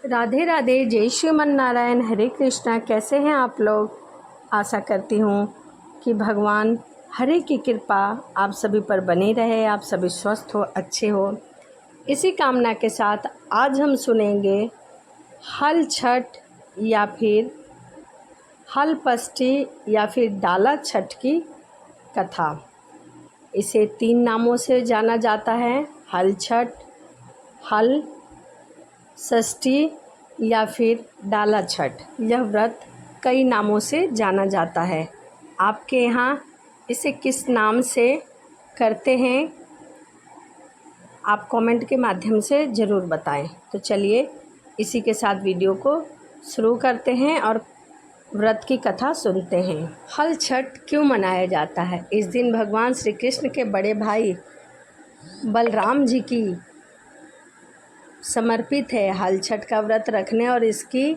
राधे राधे, जय श्रीमन नारायण, हरे कृष्णा। कैसे हैं आप लोग? आशा करती हूँ कि भगवान हरे की कृपा आप सभी पर बनी रहे, आप सभी स्वस्थ हो, अच्छे हो। इसी कामना के साथ आज हम सुनेंगे हल छठ या फिर हल पष्ठी या फिर डाला छठ की कथा। इसे 3 नामों से जाना जाता है, हल छठ, हल षष्ठी या फिर डाला छठ। यह व्रत कई नामों से जाना जाता है। आपके यहाँ इसे किस नाम से करते हैं, आप कमेंट के माध्यम से ज़रूर बताएं। तो चलिए इसी के साथ वीडियो को शुरू करते हैं और व्रत की कथा सुनते हैं। हल छठ क्यों मनाया जाता है? इस दिन भगवान श्री कृष्ण के बड़े भाई बलराम जी की समर्पित है। हल छठ का व्रत रखने और इसकी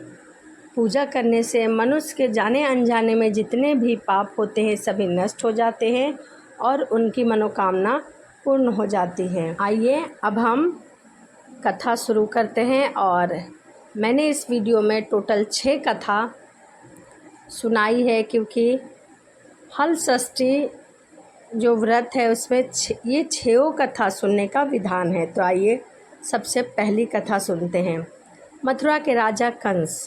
पूजा करने से मनुष्य के जाने अनजाने में जितने भी पाप होते हैं सभी नष्ट हो जाते हैं और उनकी मनोकामना पूर्ण हो जाती है। आइए अब हम कथा शुरू करते हैं। और मैंने इस वीडियो में टोटल 6 कथा सुनाई है, क्योंकि हल षष्ठी जो व्रत है उसमें ये 6 कथा सुनने का विधान है। तो आइए सबसे पहली कथा सुनते हैं। मथुरा के राजा कंस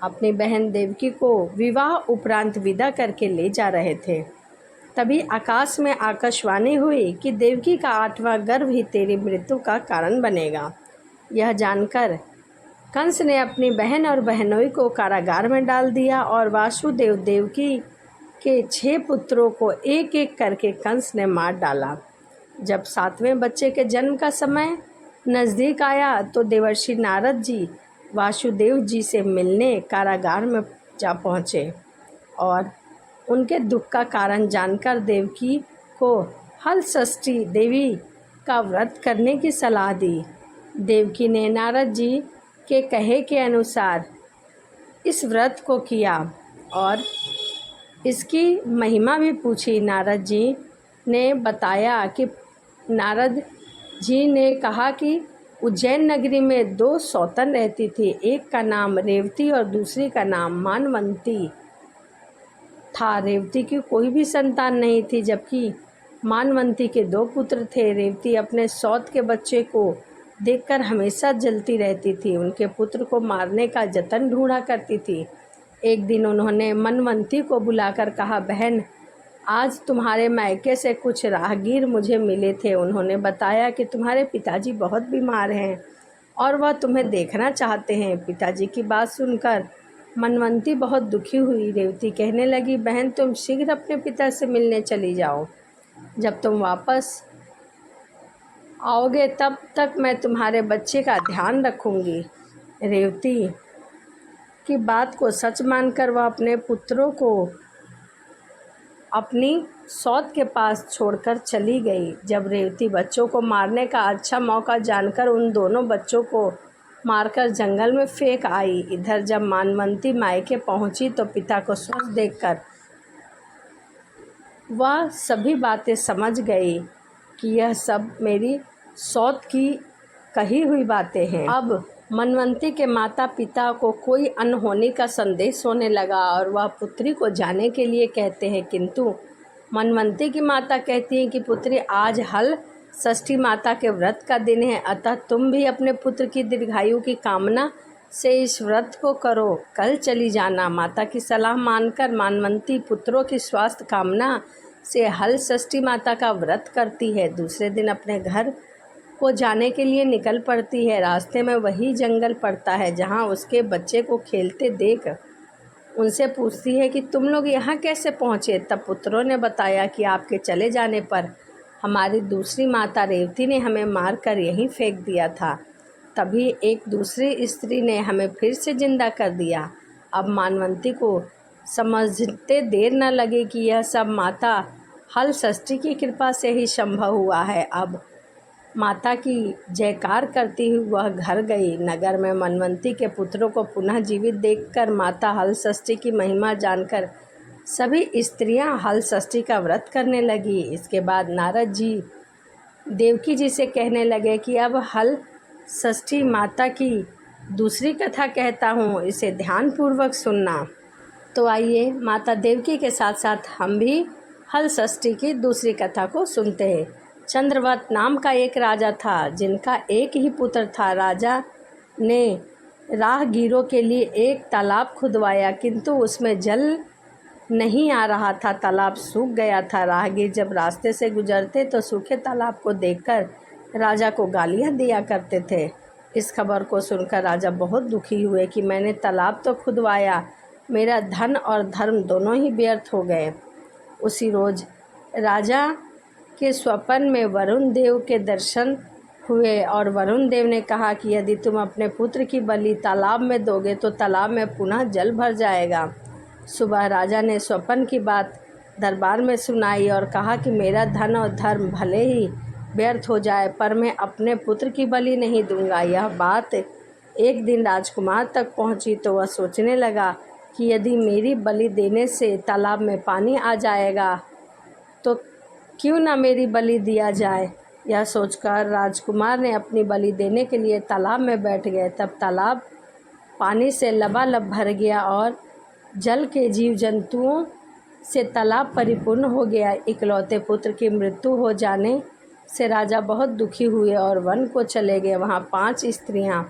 अपनी बहन देवकी को विवाह उपरांत विदा करके ले जा रहे थे। तभी आकाश में आकाशवाणी हुई कि देवकी का 8वां गर्भ ही तेरी मृत्यु का कारण बनेगा। यह जानकर कंस ने अपनी बहन और बहनोई को कारागार में डाल दिया और वासुदेव देवकी के 6 पुत्रों को एक एक करके कंस ने मार डाला। जब 7वें बच्चे के जन्म का समय नज़दीक आया तो देवर्षि नारद जी वासुदेव जी से मिलने कारागार में जा पहुँचे और उनके दुख का कारण जानकर देवकी को हल षष्ठी देवी का व्रत करने की सलाह दी। देवकी ने नारद जी के कहे के अनुसार इस व्रत को किया और इसकी महिमा भी पूछी। नारद जी ने बताया कि नारद जी ने कहा कि उज्जैन नगरी में 2 सौतन रहती थी, एक का नाम रेवती और दूसरी का नाम मानवंती था। रेवती की कोई भी संतान नहीं थी, जबकि मानवंती के 2 पुत्र थे। रेवती अपने सौत के बच्चे को देखकर हमेशा जलती रहती थी, उनके पुत्र को मारने का जतन ढूंढा करती थी। एक दिन उन्होंने मनवंती को बुलाकर कहा, बहन, आज तुम्हारे मायके से कुछ राहगीर मुझे मिले थे। उन्होंने बताया कि तुम्हारे पिताजी बहुत बीमार हैं और वह तुम्हें देखना चाहते हैं। पिताजी की बात सुनकर मनवंती बहुत दुखी हुई। रेवती कहने लगी, बहन, तुम शीघ्र अपने पिता से मिलने चली जाओ। जब तुम वापस आओगे तब तक मैं तुम्हारे बच्चे का ध्यान रखूंगी। रेवती की बात को सच मानकर वह अपने पुत्रों को अपनी सौत के पास छोड़कर चली गई। जब रेवती बच्चों को मारने का अच्छा मौका जानकर उन दोनों बच्चों को मारकर जंगल में फेंक आई। इधर जब मानवंती मायके पहुंची तो पिता को स्वस्थ देखकर वह सभी बातें समझ गई कि यह सब मेरी सौत की कही हुई बातें हैं। अब मनवंती के माता पिता को कोई अनहोनी का संदेश होने लगा और वह पुत्री को जाने के लिए कहते हैं, किंतु मनवंती की माता कहती हैं कि पुत्री, आज हल षष्ठी माता के व्रत का दिन है, अतः तुम भी अपने पुत्र की दीर्घायु की कामना से इस व्रत को करो, कल चली जाना। माता की सलाह मानकर मानवंती पुत्रों की स्वास्थ्य कामना से हल षष्ठी माता का व्रत करती है। दूसरे दिन अपने घर को जाने के लिए निकल पड़ती है। रास्ते में वही जंगल पड़ता है जहाँ उसके बच्चे को खेलते देख उनसे पूछती है कि तुम लोग यहाँ कैसे पहुँचे? तब पुत्रों ने बताया कि आपके चले जाने पर हमारी दूसरी माता रेवती ने हमें मारकर यहीं फेंक दिया था, तभी एक दूसरी स्त्री ने हमें फिर से जिंदा कर दिया। अब मानवंती को समझते देर न लगे कि यह सब माता हल षष्ठी की कृपा से ही संभव हुआ है। अब माता की जयकार करती हुई वह घर गई। नगर में मनवंती के पुत्रों को पुनः जीवित देखकर माता हल षष्ठी की महिमा जानकर सभी स्त्रियां हल षष्ठी का व्रत करने लगी। इसके बाद नारद जी देवकी जी से कहने लगे कि अब हल षष्ठी माता की दूसरी कथा कहता हूँ, इसे ध्यानपूर्वक सुनना। तो आइए माता देवकी के साथ साथ हम भी हल षष्ठी की दूसरी कथा को सुनते हैं। चंद्रवत नाम का एक राजा था, जिनका एक ही पुत्र था। राजा ने राहगीरों के लिए एक तालाब खुदवाया, किंतु उसमें जल नहीं आ रहा था। तालाब सूख गया था। राहगीर जब रास्ते से गुजरते तो सूखे तालाब को देखकर राजा को गालियां दिया करते थे। इस खबर को सुनकर राजा बहुत दुखी हुए कि मैंने तालाब तो खुदवाया, मेरा धन और धर्म दोनों ही व्यर्थ हो गए। उसी रोज़ राजा के स्वप्न में वरुण देव के दर्शन हुए और वरुण देव ने कहा कि यदि तुम अपने पुत्र की बलि तालाब में दोगे तो तालाब में पुनः जल भर जाएगा। सुबह राजा ने स्वप्न की बात दरबार में सुनाई और कहा कि मेरा धन और धर्म भले ही व्यर्थ हो जाए, पर मैं अपने पुत्र की बलि नहीं दूंगा। यह बात एक दिन राजकुमार तक पहुंची तो वह सोचने लगा कि यदि मेरी बलि देने से तालाब में पानी आ जाएगा तो क्यों ना मेरी बलि दिया जाए। यह सोचकर राजकुमार ने अपनी बलि देने के लिए तालाब में बैठ गए। तब तालाब पानी से लबालब भर गया और जल के जीव जंतुओं से तालाब परिपूर्ण हो गया। इकलौते पुत्र की मृत्यु हो जाने से राजा बहुत दुखी हुए और वन को चले गए। वहाँ 5 स्त्रियाँ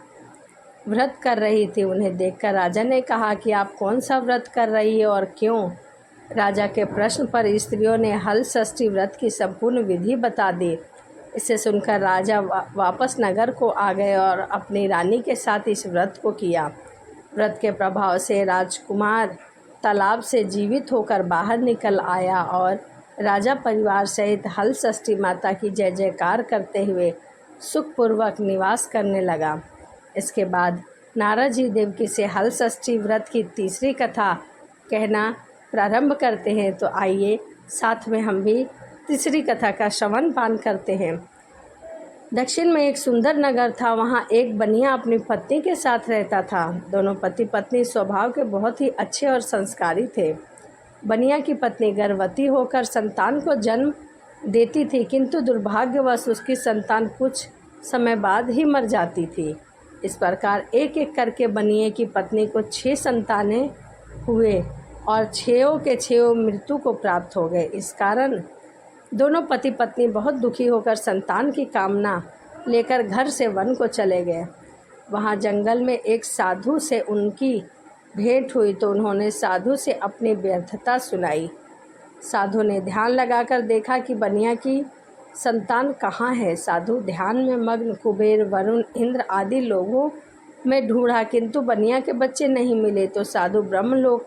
व्रत कर रही थी। उन्हें देखकर राजा ने कहा कि आप कौन सा व्रत कर रही हो और क्यों। राजा के प्रश्न पर स्त्रियों ने हल षष्ठी व्रत की संपूर्ण विधि बता दी। इसे सुनकर राजा वापस नगर को आ गए और अपनी रानी के साथ इस व्रत को किया। व्रत के प्रभाव से राजकुमार तालाब से जीवित होकर बाहर निकल आया और राजा परिवार सहित हल षष्ठी माता की जय जयकार करते हुए सुखपूर्वक निवास करने लगा। इसके बाद नारद जी देवकी से हल षष्ठी व्रत की तीसरी कथा कहना प्रारंभ करते हैं। तो आइए साथ में हम भी तीसरी कथा का श्रवण पान करते हैं। दक्षिण में एक सुंदर नगर था। वहाँ एक बनिया अपनी पत्नी के साथ रहता था। दोनों पति पत्नी स्वभाव के बहुत ही अच्छे और संस्कारी थे। बनिया की पत्नी गर्भवती होकर संतान को जन्म देती थी, किंतु दुर्भाग्यवश उसकी संतान कुछ समय बाद ही मर जाती थी। इस प्रकार एक एक करके बनिए की पत्नी को 6 संतानें हुए और 6 के 6 मृत्यु को प्राप्त हो गए। इस कारण दोनों पति पत्नी बहुत दुखी होकर संतान की कामना लेकर घर से वन को चले गए। वहाँ जंगल में एक साधु से उनकी भेंट हुई तो उन्होंने साधु से अपनी व्यर्थता सुनाई। साधु ने ध्यान लगाकर देखा कि बनिया की संतान कहाँ है। साधु ध्यान में मग्न कुबेर, वरुण, इंद्र आदि लोगों में ढूंढा, किंतु बनिया के बच्चे नहीं मिले। तो साधु ब्रह्मलोक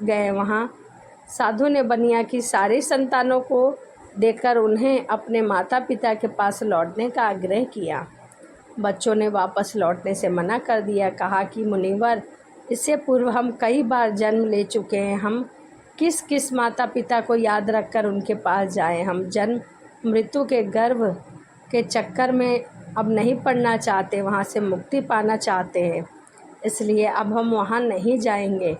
गए। वहाँ साधु ने बनिया की सारी संतानों को देखकर उन्हें अपने माता पिता के पास लौटने का आग्रह किया। बच्चों ने वापस लौटने से मना कर दिया। कहा कि मुनिवर, इससे पूर्व हम कई बार जन्म ले चुके हैं। हम किस किस माता पिता को याद रखकर उनके पास जाएं। हम जन्म मृत्यु के गर्भ के चक्कर में अब नहीं पड़ना चाहते, वहाँ से मुक्ति पाना चाहते हैं, इसलिए अब हम वहाँ नहीं जाएंगे।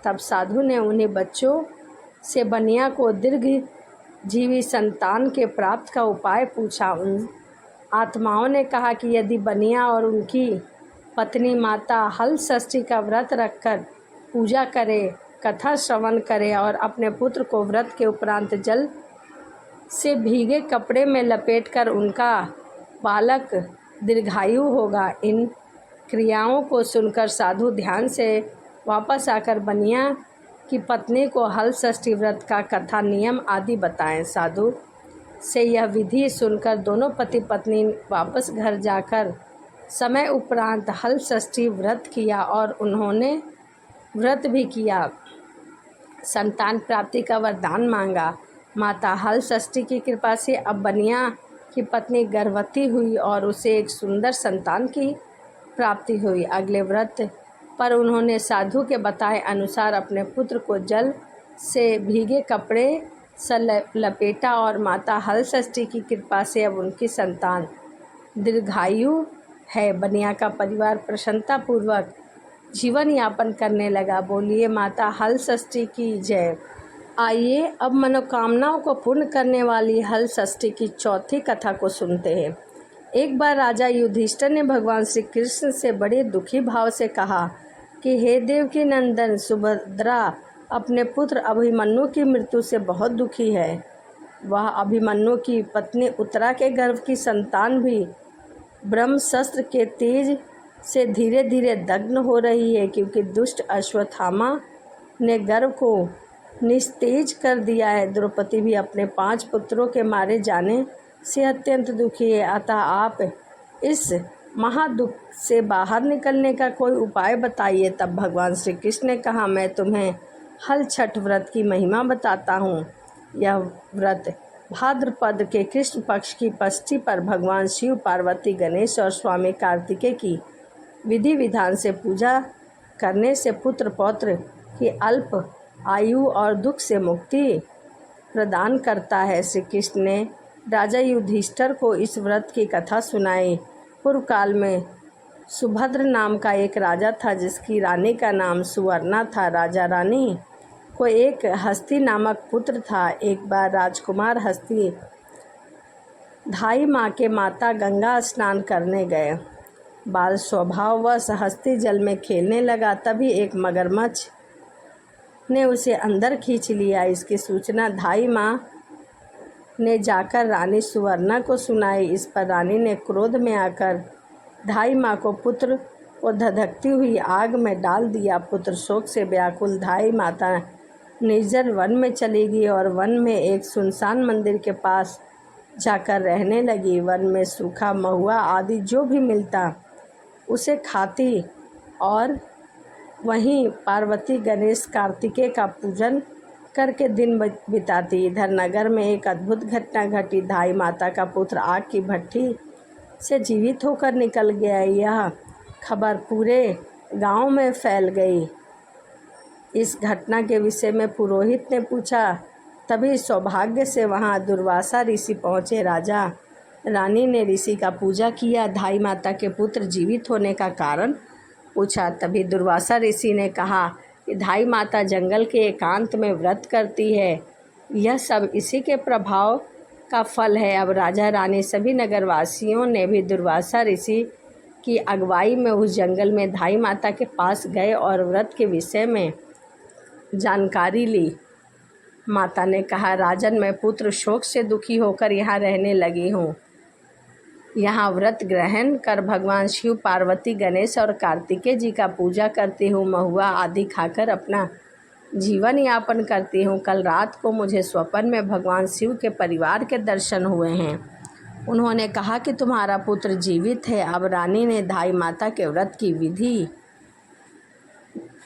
तब साधु ने उन्हीं बच्चों से बनिया को दीर्घ जीवी संतान के प्राप्त का उपाय पूछा। उन आत्माओं ने कहा कि यदि बनिया और उनकी पत्नी माता हल षष्ठी का व्रत रखकर पूजा करे, कथा श्रवण करे और अपने पुत्र को व्रत के उपरांत जल से भीगे कपड़े में लपेटकर उनका बालक दीर्घायु होगा। इन क्रियाओं को सुनकर साधु ध्यान से वापस आकर बनिया की पत्नी को हल षष्ठी व्रत का कथा नियम आदि बताएं। साधु से यह विधि सुनकर दोनों पति पत्नी वापस घर जाकर समय उपरांत हल षष्ठी व्रत किया और उन्होंने व्रत भी किया। संतान प्राप्ति का वरदान मांगा। माता हल षष्ठी की कृपा से अब बनिया की पत्नी गर्भवती हुई और उसे एक सुंदर संतान की प्राप्ति हुई। अगले व्रत पर उन्होंने साधु के बताए अनुसार अपने पुत्र को जल से भीगे कपड़े से लपेटा और माता हल षष्ठी की कृपा से अब उनकी संतान दीर्घायु है। बनिया का परिवार प्रसन्नतापूर्वक जीवन यापन करने लगा। बोलिए माता हल षष्ठी की जय। आइए अब मनोकामनाओं को पूर्ण करने वाली हल षष्ठी की चौथी कथा को सुनते हैं। एक बार राजा युधिष्ठिर ने भगवान श्री कृष्ण से बड़े दुखी भाव से कहा कि हे देवकी नंदन, सुभद्रा अपने पुत्र अभिमन्यु की मृत्यु से बहुत दुखी है। वह अभिमन्यु की पत्नी उत्तरा के गर्भ की संतान भी ब्रह्मशस्त्र के तेज से धीरे धीरे दग्न हो रही है, क्योंकि दुष्ट अश्वत्थामा ने गर्भ को निस्तेज कर दिया है। द्रौपदी भी अपने 5 पुत्रों के मारे जाने से अत्यंत दुखी है। अतः आप इस महादुख से बाहर निकलने का कोई उपाय बताइए। तब भगवान श्री कृष्ण ने कहा, मैं तुम्हें हल छठ व्रत की महिमा बताता हूँ। यह व्रत भाद्रपद के कृष्ण पक्ष की षष्ठी पर भगवान शिव, पार्वती, गणेश और स्वामी कार्तिकेय की विधि विधान से पूजा करने से पुत्र पौत्र की अल्प आयु और दुख से मुक्ति प्रदान करता है। श्री कृष्ण ने राजा युधिष्ठिर को इस व्रत की कथा सुनाई। पूर्व काल में सुभद्र नाम का एक राजा था, जिसकी रानी का नाम सुवर्णा था। राजा रानी को एक हस्ती नामक पुत्र था। एक बार राजकुमार हस्ती धाई माँ के माता गंगा स्नान करने गए। बाल स्वभाववश हस्ती जल में खेलने लगा। तभी एक मगरमच्छ ने उसे अंदर खींच लिया। इसकी सूचना धाई माँ ने जाकर रानी सुवर्णा को सुनाई। इस पर रानी ने क्रोध में आकर धाई माँ को पुत्र को धधकती हुई आग में डाल दिया। पुत्र शोक से व्याकुल धाई माता निर्जन वन में चली गई और वन में एक सुनसान मंदिर के पास जाकर रहने लगी। वन में सूखा महुआ आदि जो भी मिलता उसे खाती और वहीं पार्वती, गणेश, कार्तिकेय का पूजन करके दिन बिताती। इधर नगर में एक अद्भुत घटना घटी। धाई माता का पुत्र आग की भट्ठी से जीवित होकर निकल गया। यह खबर पूरे गांव में फैल गई। इस घटना के विषय में पुरोहित ने पूछा। तभी सौभाग्य से वहां दुर्वासा ऋषि पहुँचे। राजा रानी ने ऋषि का पूजा किया। धाई माता के पुत्र जीवित होने का कारण पूछा। तभी दुर्वासा ऋषि ने कहा कि धाई माता जंगल के एकांत में व्रत करती है। यह सब इसी के प्रभाव का फल है। अब राजा रानी सभी नगरवासियों ने भी दुर्वासा ऋषि की अगुवाई में उस जंगल में धाई माता के पास गए और व्रत के विषय में जानकारी ली। माता ने कहा, राजन, मैं पुत्र शोक से दुखी होकर यहाँ रहने लगी हूँ। यहाँ व्रत ग्रहण कर भगवान शिव, पार्वती, गणेश और कार्तिकेय जी का पूजा करती हूँ। महुआ आदि खाकर अपना जीवन यापन करती हूँ। कल रात को मुझे स्वप्न में भगवान शिव के परिवार के दर्शन हुए हैं। उन्होंने कहा कि तुम्हारा पुत्र जीवित है। अब रानी ने धाई माता के व्रत की विधि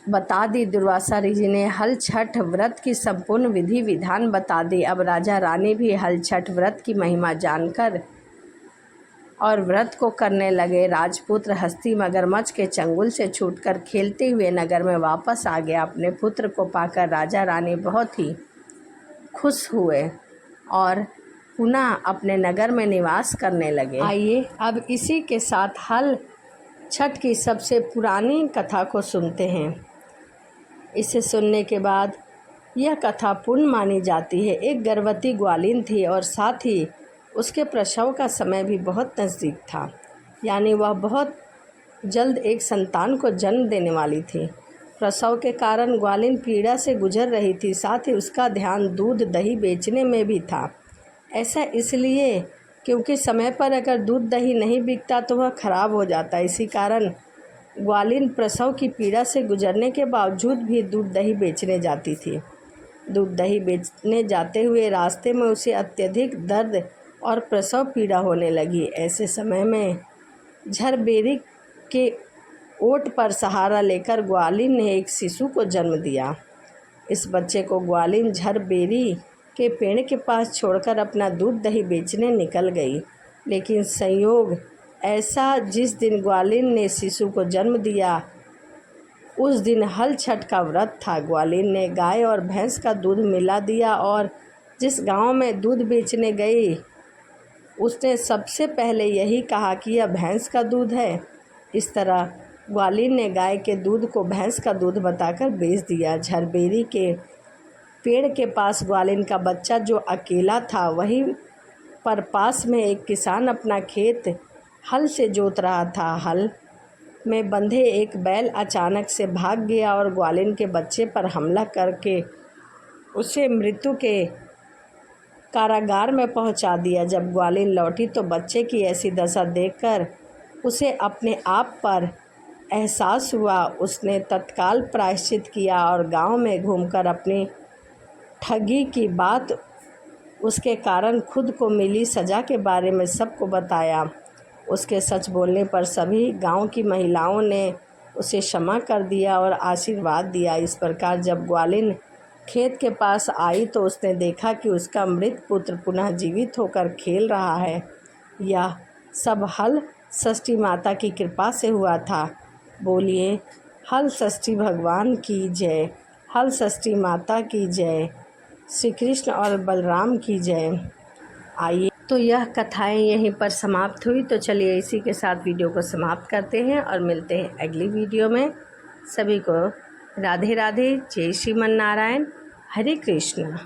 बता दी। दुर्वासा ऋषि ने हल छठ व्रत की संपूर्ण विधि विधान बता दी। अब राजा रानी भी हल छठ व्रत की महिमा जानकर और व्रत को करने लगे। राजपुत्र हस्ती मगरमच्छ के चंगुल से छूटकर खेलते हुए नगर में वापस आ गया। अपने पुत्र को पाकर राजा रानी बहुत ही खुश हुए और पुनः अपने नगर में निवास करने लगे। आइए अब इसी के साथ हल छठ की सबसे पुरानी कथा को सुनते हैं। इसे सुनने के बाद यह कथा पूर्ण मानी जाती है। एक गर्भवती ग्वालिन थी और साथ ही उसके प्रसव का समय भी बहुत नज़दीक था, यानी वह बहुत जल्द एक संतान को जन्म देने वाली थी। प्रसव के कारण ग्वालिन पीड़ा से गुजर रही थी। साथ ही उसका ध्यान दूध दही बेचने में भी था। ऐसा इसलिए क्योंकि समय पर अगर दूध दही नहीं बिकता तो वह खराब हो जाता। इसी कारण ग्वालिन प्रसव की पीड़ा से गुजरने के बावजूद भी दूध दही बेचने जाती थी। दूध दही बेचने जाते हुए रास्ते में उसे अत्यधिक दर्द और प्रसव पीड़ा होने लगी। ऐसे समय में झरबेरी के ओट पर सहारा लेकर ग्वालिन ने एक शिशु को जन्म दिया। इस बच्चे को ग्वालिन झरबेरी के पेड़ के पास छोड़कर अपना दूध दही बेचने निकल गई। लेकिन संयोग ऐसा, जिस दिन ग्वालिन ने शिशु को जन्म दिया उस दिन हल छठ का व्रत था। ग्वालिन ने गाय और भैंस का दूध मिला दिया और जिस गांव में दूध बेचने गई उसने सबसे पहले यही कहा कि यह भैंस का दूध है। इस तरह ग्वालिन ने गाय के दूध को भैंस का दूध बताकर बेच दिया। झरबेरी के पेड़ के पास ग्वालिन का बच्चा जो अकेला था, वहीं पर पास में एक किसान अपना खेत हल से जोत रहा था। हल में बंधे एक बैल अचानक से भाग गया और ग्वालिन के बच्चे पर हमला करके उसे मृत्यु के कारागार में पहुंचा दिया। जब ग्वालिन लौटी तो बच्चे की ऐसी दशा देखकर उसे अपने आप पर एहसास हुआ। उसने तत्काल प्रायश्चित किया और गांव में घूमकर अपनी ठगी की बात, उसके कारण खुद को मिली सज़ा के बारे में सबको बताया। उसके सच बोलने पर सभी गांव की महिलाओं ने उसे क्षमा कर दिया और आशीर्वाद दिया। इस प्रकार जब ग्वालिन खेत के पास आई तो उसने देखा कि उसका मृत पुत्र पुनः जीवित होकर खेल रहा है। यह सब हल षष्ठी माता की कृपा से हुआ था। बोलिए हल षष्ठी भगवान की जय, हल षष्ठी माता की जय, श्री कृष्ण और बलराम की जय। आइए, तो यह कथाएं यहीं पर समाप्त हुई। तो चलिए इसी के साथ वीडियो को समाप्त करते हैं और मिलते हैं अगली वीडियो में। सभी को राधे राधे, जय श्रीमन नारायण, हरे कृष्ण।